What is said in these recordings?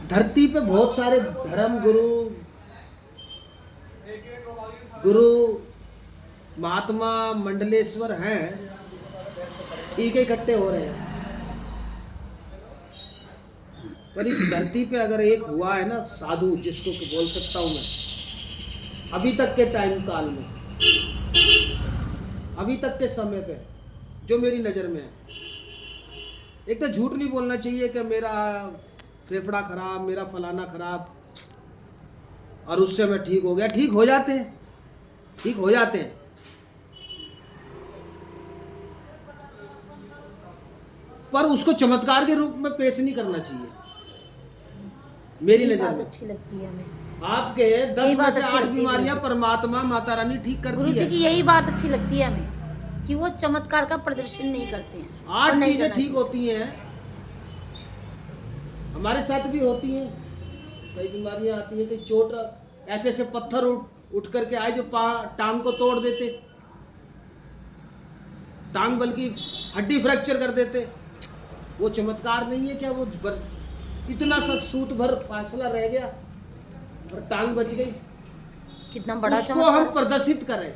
धरती पे बहुत सारे धर्म गुरु महात्मा मंडलेश्वर हैं, ठीक है, इकट्ठे हो रहे हैं। पर इस धरती पे अगर एक हुआ है ना साधु, जिसको बोल सकता हूं मैं, अभी तक के टाइम काल में, अभी तक के समय पे जो मेरी नज़र में है, एक तो झूठ नहीं बोलना चाहिए कि मेरा फेफड़ा खराब, मेरा फलाना खराब, और उससे मैं ठीक हो गया। ठीक हो जाते हैं, ठीक हो जाते हैं, पर उसको चमत्कार के रूप में पेश नहीं करना चाहिए। मेरी नजर में अच्छी लगती है हमें। आपके 10 में से 8 बीमारियां परमात्मा माता रानी ठीक करती है। गुरु जी की यही बात अच्छी लगती है हमें कि वो चमत्कार का प्रदर्शन नहीं करते हैं। 8 चीजें ठीक होती हैं, हमारे साथ भी होती हैं। कई बीमारियां आती है कि चोट, ऐसे ऐसे पत्थर उठ करके आए जो टांग को तोड़ देते, टांग बल्कि हड्डी फ्रैक्चर कर देते। वो चमत्कार नहीं है क्या? वो इतना सा सूट भर फासला रह गया और टांग बच गई। कितना बड़ा उसको हम प्रदर्शित करें,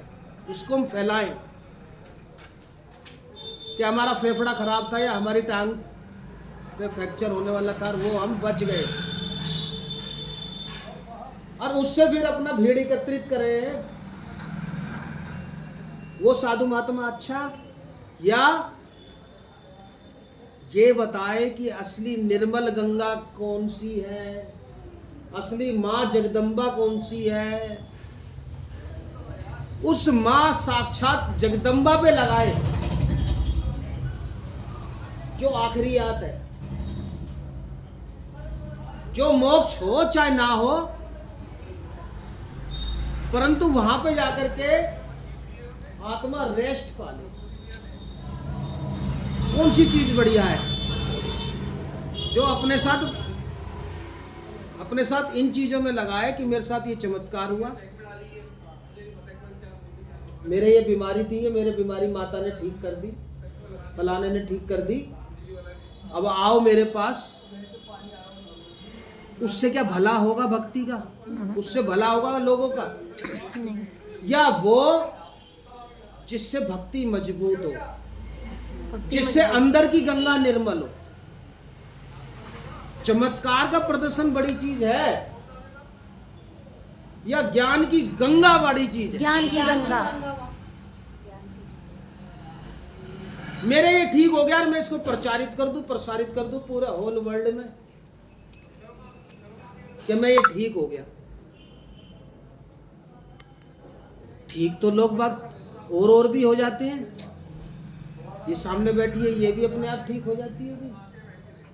उसको हम फैलाएं कि हमारा फेफड़ा खराब था या हमारी टांग पे फ्रैक्चर होने वाला था, वो हम बच गए, और उससे फिर अपना भीड़ एकत्रित करें। वो साधु महात्मा अच्छा, या ये बताए कि असली निर्मल गंगा कौन सी है, असली मां जगदम्बा कौन सी है, उस मां साक्षात जगदम्बा पे लगाए जो आखिरी याद है। जो मोक्ष हो चाहे ना हो, परंतु वहां पे जाकर के आत्मा रेस्ट पा ले। कौन सी चीज बढ़िया है? जो अपने साथ इन चीजों में लगाए कि मेरे साथ ये चमत्कार हुआ, मेरे ये बीमारी थी, ये मेरे बीमारी माता ने ठीक कर दी, फलाने ने ठीक कर दी, अब आओ मेरे पास। उससे क्या भला होगा भक्ति का? उससे भला होगा लोगों का? या वो जिससे भक्ति मजबूत हो, जिससे अंदर की गंगा निर्मल हो। चमत्कार का प्रदर्शन बड़ी चीज है या ज्ञान की गंगा बड़ी चीज है? ज्ञान की गंगा। मेरे ये ठीक हो गया और मैं इसको प्रचारित कर दूं, प्रसारित कर दूं पूरे होल वर्ल्ड में कि मैं ये ठीक हो गया। ठीक तो लोग बाग और भी हो जाते हैं। ये सामने बैठी है, ये भी अपने आप ठीक हो जाती है।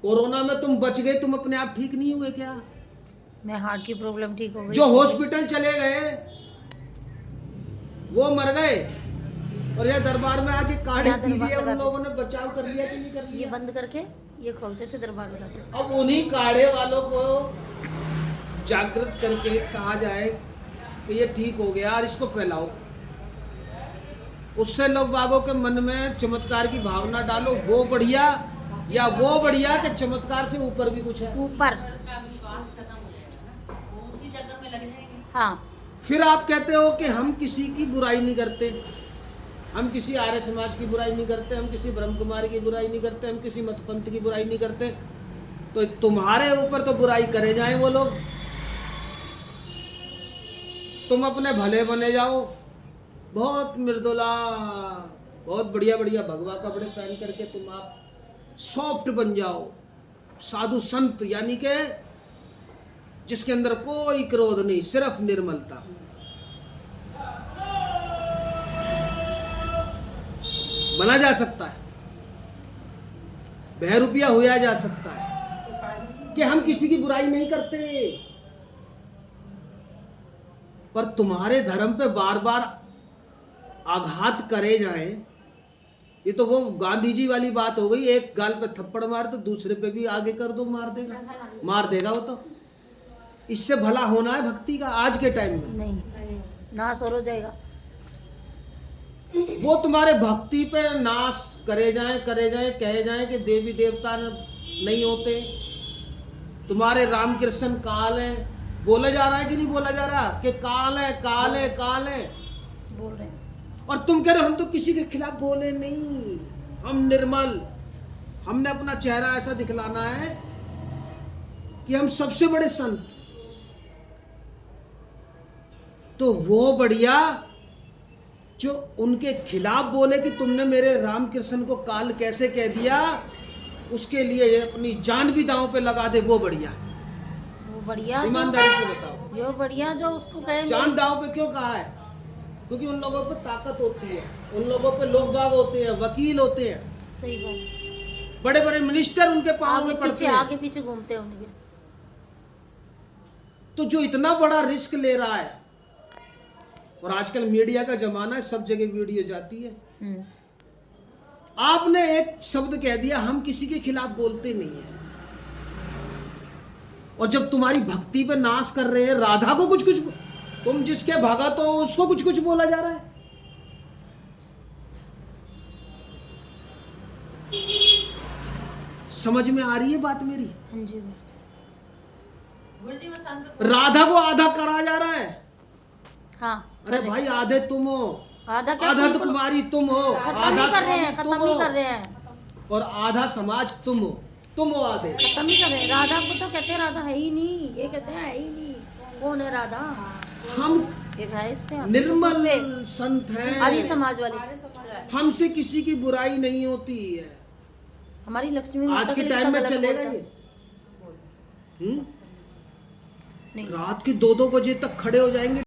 कोरोना में तुम बच गए, तुम अपने आप ठीक नहीं हुए क्या? मैं हार्ट की प्रॉब्लम ठीक हो गई। जो हॉस्पिटल चले गए वो मर गए, और ये दरबार में आके काढ़े पीजिए, उन लोगों ने बचाव कर लिया कि नहीं कर लिया? ये बंद करके ये खोलते थे, दरबार लगाते थे। अब उन्हीं काढ़े वालों को जागृत करके कहा जाए कि ये ठीक हो गया और इसको फैलाओ। उससे लोग बागों के मन में चमत्कार की भावना डालो। वो बढ़िया या वो बढ़िया कि चमत्कार से ऊपर भी कुछ है? ऊपर। हाँ। फिर आप कहते हो कि हम किसी की बुराई नहीं करते, हम किसी आर्य समाज की बुराई नहीं करते, हम किसी ब्रह्म कुमारी की बुराई नहीं करते, हम किसी मतपंथ की बुराई नहीं करते। तो तुम्हारे ऊपर तो बुराई करे जाएं वो लोग, तुम अपने भले बने जाओ। बहुत मृदुला, बहुत बढ़िया बढ़िया भगवा कपड़े पहन करके तुम आप सॉफ्ट बन जाओ, साधु संत, यानी के जिसके अंदर कोई क्रोध नहीं, सिर्फ निर्मलता। बना जा सकता है, बहरूपिया होया जा सकता है कि हम किसी की बुराई नहीं करते, पर तुम्हारे धर्म पे बार बार आघात करे जाए, ये तो वो गांधी जी वाली बात हो गई। एक गाल पे थप्पड़ मार तो दूसरे पे भी आगे कर दो, मार देगा वो तो। इससे भला होना है भक्ति का आज के टाइम में? नहीं, नाश हो जाएगा। वो तुम्हारे भक्ति पे नाश करे जाए कहे जाए कि देवी देवता नहीं होते, तुम्हारे रामकृष्ण काल है, बोला जा रहा है कि नहीं बोला जा रहा कि काल है काल है काल है, बोल रहे हैं। और तुम कह रहे हो हम तो किसी के खिलाफ बोले नहीं, हम निर्मल, हमने अपना चेहरा ऐसा दिखलाना है कि हम सबसे बड़े संत। तो वो बढ़िया जो उनके खिलाफ बोले कि तुमने मेरे रामकृष्ण को काल कैसे कह दिया, उसके लिए ये अपनी जान भी दांव पे लगा दे, वो बढ़िया। वो बढ़िया ईमानदारी से बताओ, जो बढ़िया जो उसको कहेंगे। जान दांव पे क्यों कहा है? क्योंकि उन लोगों पे ताकत होती है, उन लोगों पे लोग बाग होते हैं, वकील होते हैं, सही बात। बड़े बड़े मिनिस्टर उनके पाँव में पड़ते हैं। आगे पीछे घूमते हैं उनके। तो जो इतना बड़ा रिस्क ले रहा है, और आजकल मीडिया का जमाना है, सब जगह वीडियो जाती है, आपने एक शब्द कह दिया हम किसी के खिलाफ बोलते नहीं है, और जब तुम्हारी भक्ति पे नाश कर रहे हैं, राधा को कुछ कुछ, तुम जिसके भगत हो उसको कुछ कुछ बोला जा रहा है। समझ में आ रही है बात मेरी? हाँ जी गुरुजी वो संत राधा को आधा करा जा रहा है। हाँ। अरे भाई आधे तुम हो, आधा क्या, आधा तो कुमारी तुम हो, खत्म आधा ही कर रहे हैं, समाज खत्म तुम ही हो, कर रहे हैं, और आधा समाज तुम हो आधे। खत्म ही कर रहे हैं। राधा को तो कहते हैं राधा है ही नहीं, ये कहते हैं है ही नहीं। कौन है राधा? हम एक है इस पे निर्मल संत हैं, आर्य समाज वाले। हमसे किसी की बुराई नहीं होती है। हमारी लक्ष्मी माता आज के लिए टाइम में गलत चलेगा बोलता ये? नहीं। रात के 2-2 बजे तक खड़े हो जाएंगे